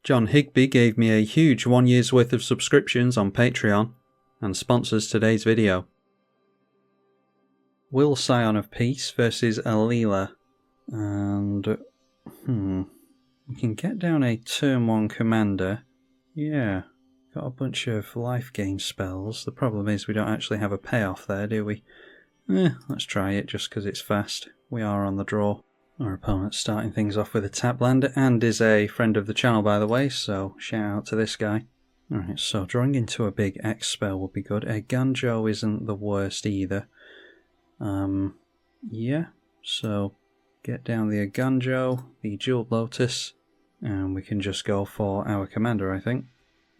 John Higby gave me a huge 1 year's worth of subscriptions on Patreon and sponsors today's video. Will Scion of Peace versus Alela, and we can get down a turn 1 commander. Yeah, got a bunch of life gain spells. The problem is we don't actually have a payoff there, do we? Let's try it just because it's fast. We are on the draw. Our opponent's starting things off with a tap land and is a friend of the channel, by the way, so shout out to this guy. Alright, so drawing into a big X spell would be good. A Ganjo isn't the worst either. Yeah, so get down the Ganjo, the Jeweled Lotus, and we can just go for our commander, I think.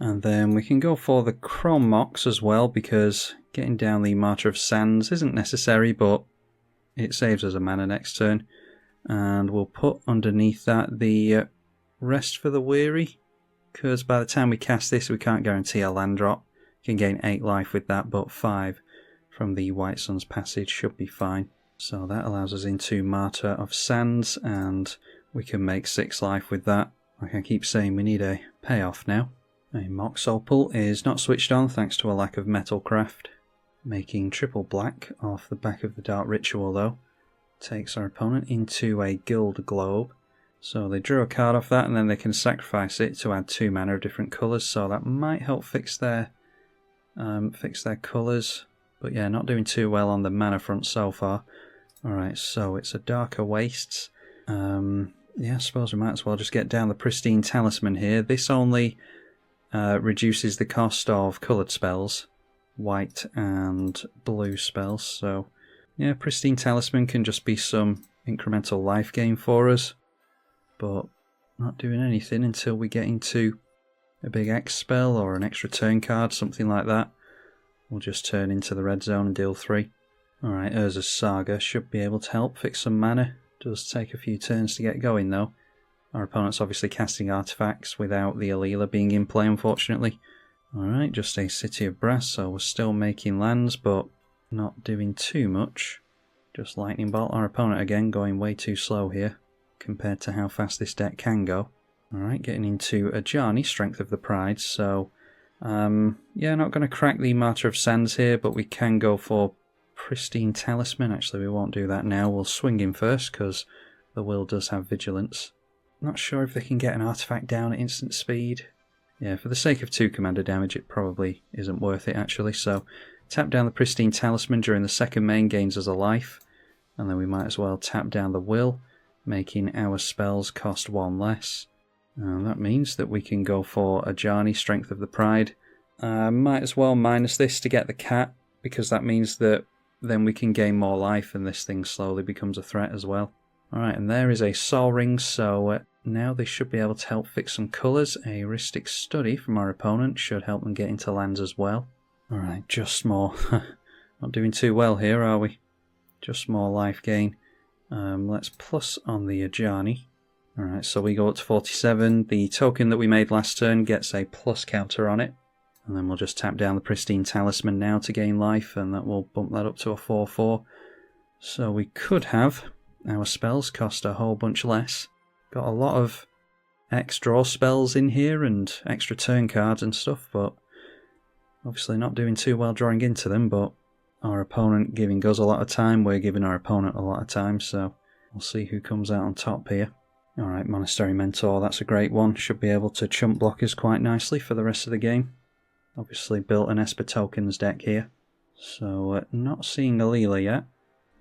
And then we can go for the Chrome Mox as well, because getting down the Martyr of Sands isn't necessary, but it saves us a mana next turn. And we'll put underneath that the Rest for the Weary, because by the time we cast this we can't guarantee a land drop. You can gain 8 life with that, but 5 from the White Sun's Passage should be fine. So that allows us into Martyr of Sands, and we can make 6 life with that. Like I keep saying, we need a payoff now. A Mox Opal is not switched on thanks to a lack of Metalcraft. Making triple black off the back of the Dark Ritual though. Takes our opponent into a Guild Globe. So they drew a card off that and then they can sacrifice it to add 2 mana of different colours, so that might help fix their colours. But yeah, not doing too well on the mana front so far. Alright, so it's a Darker Wastes. Yeah, I suppose we might as well just get down the Pristine Talisman here. This only reduces the cost of coloured spells, white and blue spells, so yeah, Pristine Talisman can just be some incremental life gain for us, but not doing anything until we get into a big X spell or an extra turn card, something like that. We'll just turn into the red zone and deal 3. Alright, Urza's Saga should be able to help fix some mana. Does take a few turns to get going though. Our opponent's obviously casting artifacts without the Alela being in play, unfortunately. Alright, just a City of Brass, so we're still making lands, but not doing too much. Just Lightning Bolt our opponent again, going way too slow here compared to how fast this deck can go. Alright, getting into Ajani, Strength of the Pride, so yeah, not going to crack the Martyr of Sands here, but we can go for Pristine Talisman. Actually, we won't do that now. We'll swing him first because the Will does have Vigilance. Not sure if they can get an artifact down at instant speed. Yeah, for the sake of 2 commander damage, it probably isn't worth it actually, so tap down the Pristine Talisman during the second main, gains us a life, and then we might as well tap down the Will, making our spells cost 1 less. And that means that we can go for Ajani, Strength of the Pride. Might as well minus this to get the cat, because that means that then we can gain more life and this thing slowly becomes a threat as well. Alright, and there is a Sol Ring, so now they should be able to help fix some colours. A Heuristic Study from our opponent should help them get into lands as well. Alright, just more. Not doing too well here, are we? Just more life gain. Let's plus on the Ajani. Alright, so we go up to 47. The token that we made last turn gets a plus counter on it. And then we'll just tap down the Pristine Talisman now to gain life, and that will bump that up to a 4-4. So we could have our spells cost a whole bunch less. Got a lot of X draw spells in here and extra turn cards and stuff, but obviously not doing too well drawing into them, but our opponent giving us a lot of time, we're giving our opponent a lot of time, so we'll see who comes out on top here. Alright, Monastery Mentor, that's a great one. Should be able to chump block us quite nicely for the rest of the game. Obviously built an Esper Tokens deck here. So, not seeing Alela yet.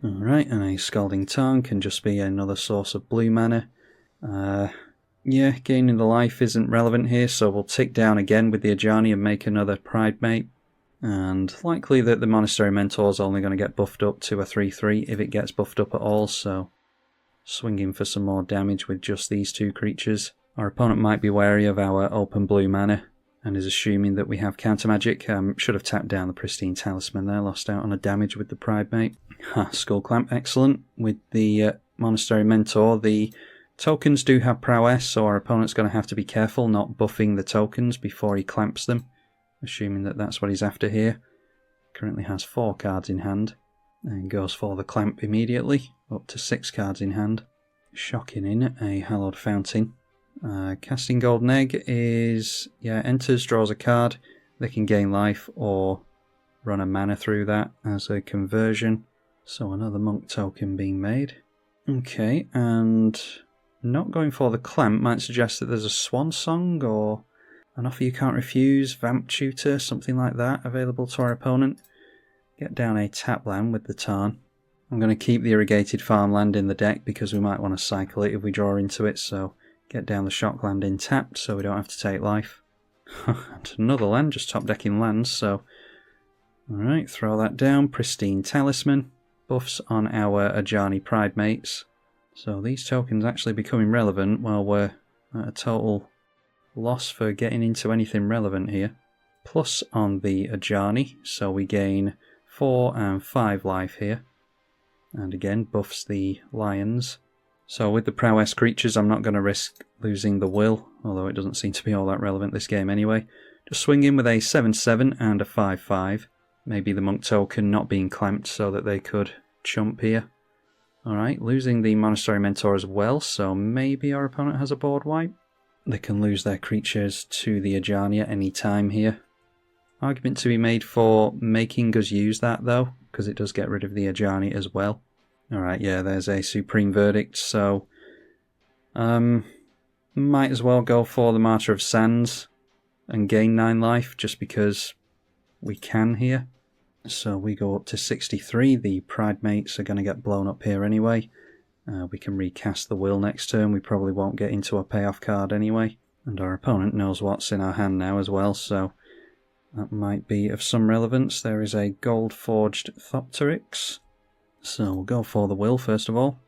Alright, and a Scalding Tongue can just be another source of blue mana. Yeah, gaining the life isn't relevant here, so we'll tick down again with the Ajani and make another Pride Mate. And likely that the Monastery Mentor is only going to get buffed up to a 3-3 if it gets buffed up at all, so swinging for some more damage with just these 2 creatures. Our opponent might be wary of our open blue mana and is assuming that we have counter magic. Should have tapped down the Pristine Talisman there, lost out on a damage with the Pride Mate. Skull Clamp, excellent. With the Monastery Mentor, the tokens do have prowess, so our opponent's going to have to be careful not buffing the tokens before he clamps them, assuming that that's what he's after here. Currently has 4 cards in hand, and goes for the clamp immediately, up to 6 cards in hand. Shocking in a Hallowed Fountain. Casting Golden Egg is, yeah, enters, draws a card. They can gain life or run a mana through that as a conversion. So another monk token being made. Okay, and not going for the clamp might suggest that there's a swan song or an offer you can't refuse, vamp tutor, something like that available to our opponent. Get down a tap land with the Tarn. I'm going to keep the irrigated farmland in the deck because we might want to cycle it if we draw into it, so get down the shock land in tapped so we don't have to take life. And another land, just top decking lands, so alright, throw that down. Pristine Talisman. Buffs on our Ajani Pride mates. So these tokens actually becoming relevant while we're at a total loss for getting into anything relevant here. Plus on the Ajani, so we gain 4 and 5 life here. And again, buffs the lions. So with the prowess creatures, I'm not going to risk losing the will, although it doesn't seem to be all that relevant this game anyway. Just swing in with a 7/7 and a 5/5. Maybe the monk token not being clamped so that they could chump here. Alright, losing the Monastery Mentor as well, so maybe our opponent has a board wipe. They can lose their creatures to the Ajani at any time here. Argument to be made for making us use that though, because it does get rid of the Ajani as well. Alright, yeah, there's a Supreme Verdict, so might as well go for the Martyr of Sands and gain 9 life just because we can here. So we go up to 63. The Pride mates are going to get blown up here anyway. We can recast the will next turn. We probably won't get into a payoff card anyway. And our opponent knows what's in our hand now as well, so that might be of some relevance. There is a gold forged Thopteryx. So we'll go for the will first of all.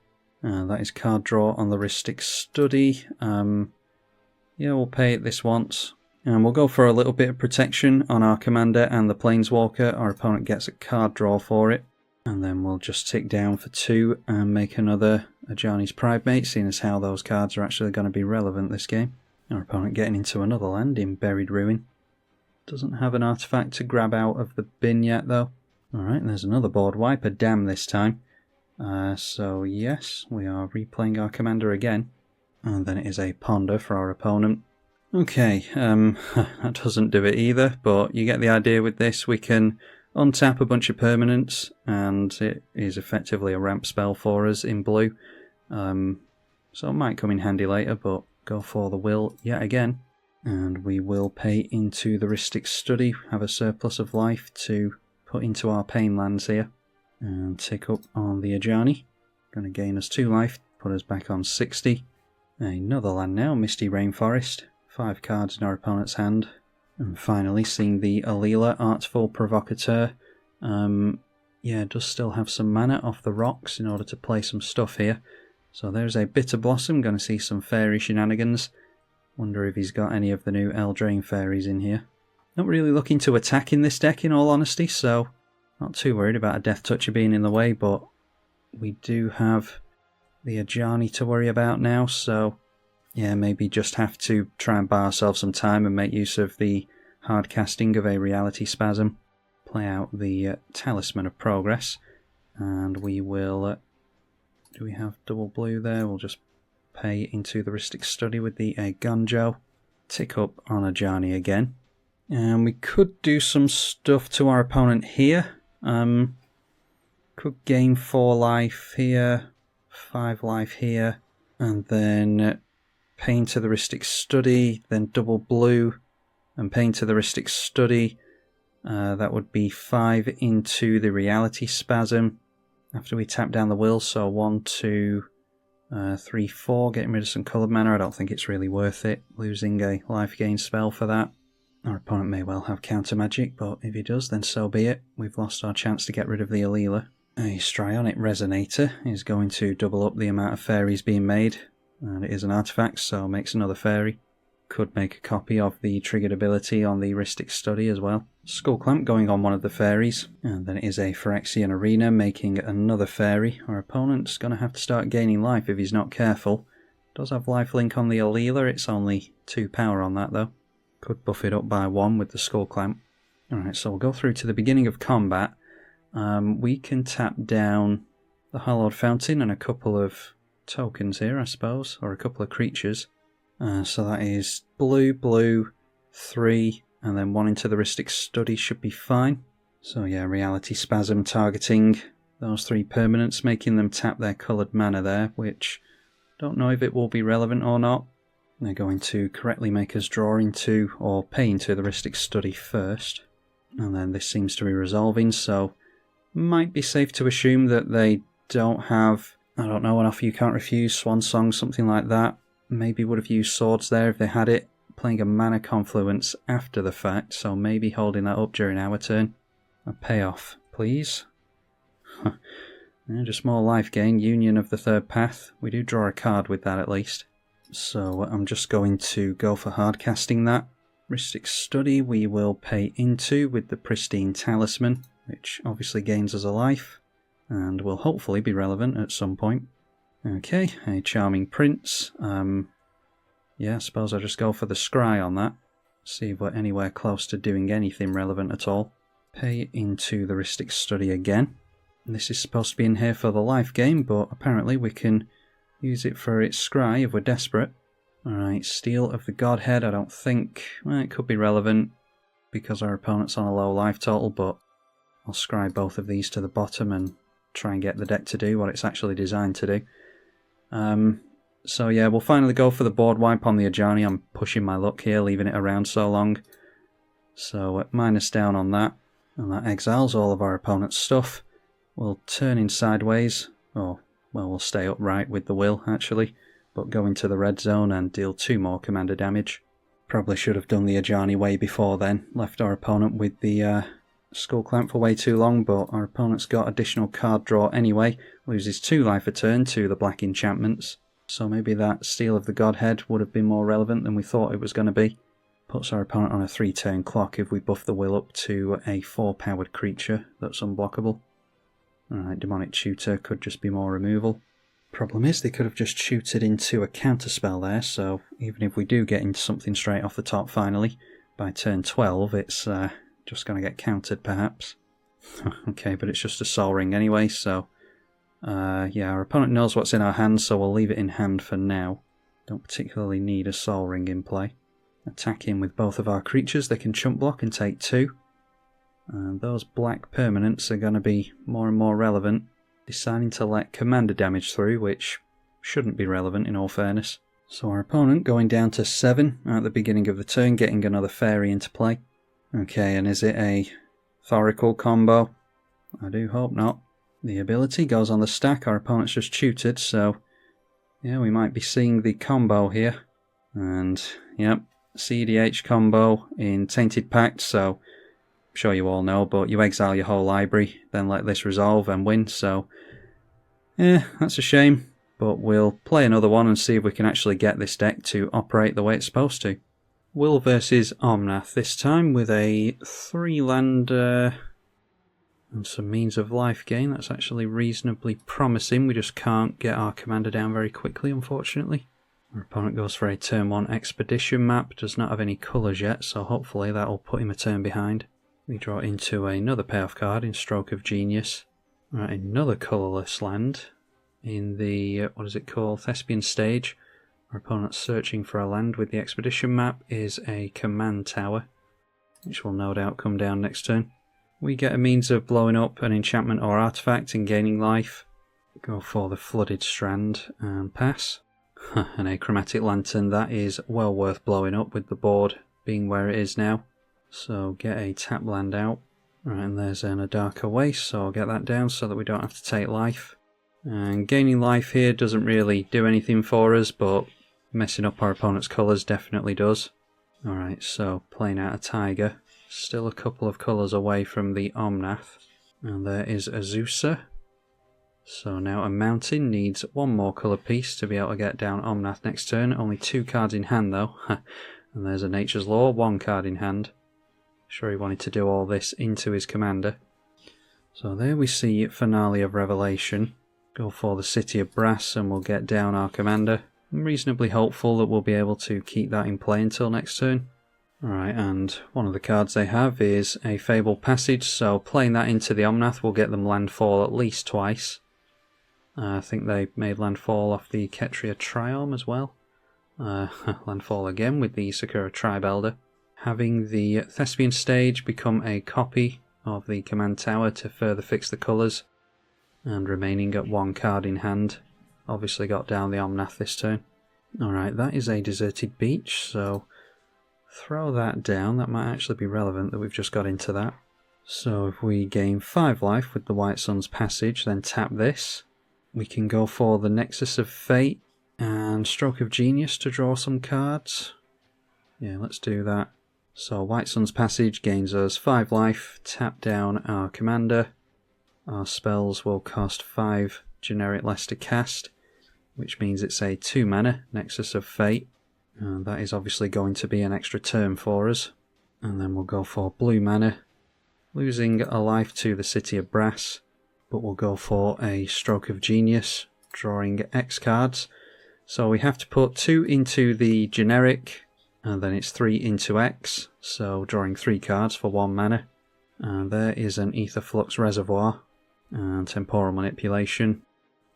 That is card draw on the Rhystic Study. Yeah, we'll pay it this once. And we'll go for a little bit of protection on our commander and the Planeswalker. Our opponent gets a card draw for it. And then we'll just tick down for 2 and make another Ajani's Pride Mate, seeing as how those cards are actually going to be relevant this game. Our opponent getting into another land in Buried Ruin. Doesn't have an artifact to grab out of the bin yet though. Alright, there's another board wipe, a dam this time. So yes, we are replaying our commander again. And then it is a ponder for our opponent. Okay, that doesn't do it either, but you get the idea with this. We can untap a bunch of permanents, and it is effectively a ramp spell for us in blue. So it might come in handy later, but go for the will yet again. And we will pay into the Rhystic Study, have a surplus of life to put into our pain lands here. And tick up on the Ajani. Going to gain us 2 life, put us back on 60. Another land now, Misty Rainforest. 5 cards in our opponent's hand. And finally, seeing the Alela, Artful Provocateur. Yeah, does still have some mana off the rocks in order to play some stuff here. So there's a Bitter Blossom, going to see some fairy shenanigans. Wonder if he's got any of the new Eldraine fairies in here. Not really looking to attack in this deck, in all honesty, so not too worried about a Death Toucher being in the way, but we do have the Ajani to worry about now, so yeah, maybe just have to try and buy ourselves some time and make use of the hard casting of a Reality Spasm. Play out the Talisman of Progress, and we will... do we have double blue there? We'll just pay into the Rhystic Study with the Gunjo. Tick up on Ajani again. And we could do some stuff to our opponent here. Could gain 4 life here, 5 life here, and then pay into the Rhystic Study, then double blue, and pay into the Rhystic Study. That would be 5 into the Reality Spasm after we tap down the will. So 1, 2, 3, 4, getting rid of some coloured mana. I don't think it's really worth it, losing a life gain spell for that. Our opponent may well have counter magic, but if he does, then so be it. We've lost our chance to get rid of the Alela. A Strionic Resonator is going to double up the amount of fairies being made, and it is an artifact, so makes another fairy. Could make a copy of the triggered ability on the Rhystic Study as well. Skull Clamp going on one of the fairies, and then it is a Phyrexian Arena making another fairy. Our opponent's going to have to start gaining life if he's not careful. Does have lifelink on the Alela, it's only 2 power on that though. Could buff it up by 1 with the Skull Clamp. Alright, so we'll go through to the beginning of combat. We can tap down the Hallowed Fountain and a couple of tokens here, I suppose, or a couple of creatures. So that is blue, blue, 3, and then 1 into the Rhystic Study should be fine. So yeah, Reality Spasm targeting those 3 permanents, making them tap their coloured mana there, which don't know if it will be relevant or not. They're going to correctly make us draw into or pay into the Rhystic Study first. And then this seems to be resolving, so might be safe to assume that they don't have, I don't know, an Offer You Can't Refuse, Swan Song, something like that. Maybe would have used Swords there if they had it, playing a Mana Confluence after the fact, so maybe holding that up during our turn. A payoff, please. Just more life gain, Union of the Third Path. We do draw a card with that at least. So I'm just going to go for hard casting that. Rhystic Study we will pay into with the Pristine Talisman, which obviously gains us a life, and will hopefully be relevant at some point. Okay, a Charming Prince. Yeah, I suppose I'll just go for the Scry on that. See if we're anywhere close to doing anything relevant at all. Pay into the Rhystic Study again. This is supposed to be in here for the life gain, but apparently we can use it for its Scry if we're desperate. Alright, Steel of the Godhead, I don't think... Well, it could be relevant because our opponent's on a low life total, but I'll scry both of these to the bottom and try and get the deck to do what it's actually designed to do. So yeah, we'll finally go for the board wipe on the Ajani. I'm pushing my luck here, leaving it around so long. So minus down on that, and that exiles all of our opponent's stuff. We'll turn in sideways, or well, we'll stay upright with the will actually, but go into the red zone and deal 2 more commander damage. Probably should have done the Ajani way before then, left our opponent with the Skull Clamp for way too long, but our opponent's got additional card draw anyway, loses 2 life a turn to the black enchantments, so maybe that Steel of the Godhead would have been more relevant than we thought it was going to be. Puts our opponent on a 3-turn clock if we buff the will up to a 4-powered creature that's unblockable. Alright, Demonic Tutor could just be more removal. Problem is they could have just tutored into a counterspell there, so even if we do get into something straight off the top finally, by turn 12 it's just going to get countered perhaps. Okay, but it's just a Sol Ring anyway, so yeah, our opponent knows what's in our hands, so we'll leave it in hand for now. Don't particularly need a Sol Ring in play. Attacking with both of our creatures, they can chump block and take 2. And those black permanents are going to be more and more relevant. Deciding to let commander damage through, which shouldn't be relevant in all fairness. So our opponent going down to 7 at the beginning of the turn, getting another fairy into play. Okay, and is it a Thorical combo? I do hope not. The ability goes on the stack, our opponent's just tutored, so yeah, we might be seeing the combo here. And yep, CEDH combo in Tainted Pact, so I'm sure you all know, but you exile your whole library, then let this resolve and win, so yeah, that's a shame, but we'll play another one and see if we can actually get this deck to operate the way it's supposed to. Will versus Omnath this time with a 3-land and some means of life gain. That's actually reasonably promising, we just can't get our commander down very quickly unfortunately. Our opponent goes for a turn 1 expedition map, does not have any colours yet, so hopefully that will put him a turn behind. We draw into another payoff card in Stroke of Genius. Right, another colourless land in the, what is it called, Thespian stage. Our opponent's searching for a land with the expedition map is a command tower, which will no doubt come down next turn. We get a means of blowing up an enchantment or artifact and gaining life. Go for the Flooded Strand and pass. An Achromatic Lantern, that is well worth blowing up with the board being where it is now. So get a tap land out. Right, and there's a Darker Waste, so I'll get that down so that we don't have to take life. And gaining life here doesn't really do anything for us, but messing up our opponent's colours definitely does. Alright, so playing out a Tiger. Still a couple of colours away from the Omnath. And there is Azusa. So now a Mountain needs 1 more colour piece to be able to get down Omnath next turn. Only 2 cards in hand though. And there's a Nature's Law, 1 card in hand. Sure he wanted to do all this into his commander. So there we see Finale of Revelation. Go for the City of Brass and we'll get down our commander. I'm reasonably hopeful that we'll be able to keep that in play until next turn. Alright, and one of the cards they have is a Fabled Passage, so playing that into the Omnath will get them landfall at least twice. I think they made landfall off the Ketria Triome as well. landfall again with the Sakura Tribe Elder. Having the Thespian stage become a copy of the command tower to further fix the colours, and remaining at 1 card in hand. Obviously got down the Omnath this turn. Alright, that is a deserted beach, so throw that down. That might actually be relevant that we've just got into that. So if we gain 5 life with the White Sun's Passage, then tap this, we can go for the Nexus of Fate and Stroke of Genius to draw some cards. Yeah, let's do that. So White Sun's Passage gains us 5 life, tap down our commander. Our spells will cost 5 generic less to cast, which means it's a 2 mana Nexus of Fate. And that is obviously going to be an extra turn for us. And then we'll go for blue mana, losing a life to the City of Brass, but we'll go for a Stroke of Genius, drawing X cards. So we have to put 2 into the generic, and then it's 3 into X, so drawing 3 cards for 1 mana. And there is an Aetherflux Reservoir and Temporal Manipulation.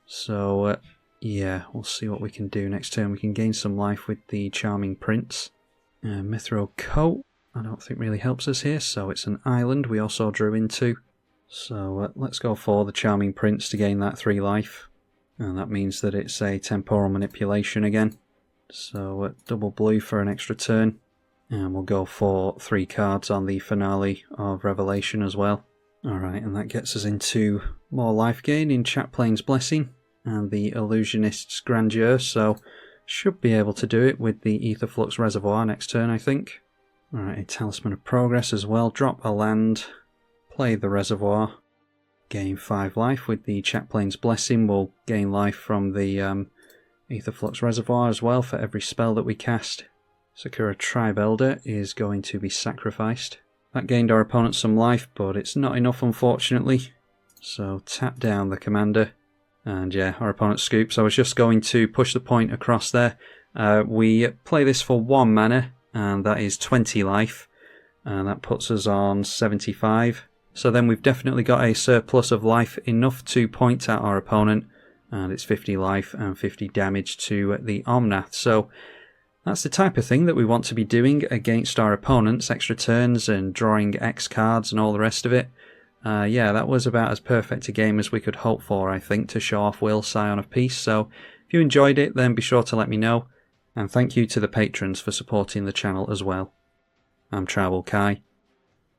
So yeah, we'll see what we can do next turn. We can gain some life with the Charming Prince. Mithril Coat, I don't think really helps us here, so it's an island we also drew into. So let's go for the Charming Prince to gain that 3 life. And that means that it's a Temporal Manipulation again. So double blue for an extra turn. And we'll go for 3 cards on the finale of Revelation as well. Alright, and that gets us into more life gain in Chatplane's Blessing and the Illusionist's Grandeur, so should be able to do it with the Aetherflux Reservoir next turn, I think. Alright, a Talisman of Progress as well. Drop a land, play the Reservoir, gain 5 life with the Chatplane's Blessing. We'll gain life from the Aetherflux Reservoir as well for every spell that we cast. Sakura Tribe Elder is going to be sacrificed. That gained our opponent some life, but it's not enough unfortunately. So tap down the commander. And yeah, our opponent scoops. I was just going to push the point across there. We play this for 1 mana, and that is 20 life. And that puts us on 75. So then we've definitely got a surplus of life enough to point at our opponent. And it's 50 life and 50 damage to the Omnath. So that's the type of thing that we want to be doing against our opponents. Extra turns and drawing X cards and all the rest of it. Yeah, that was about as perfect a game as we could hope for, I think, to show off Will, Scion of Peace. So if you enjoyed it, then be sure to let me know. And thank you to the patrons for supporting the channel as well. I'm tribalkai.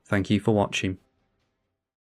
Thank you for watching.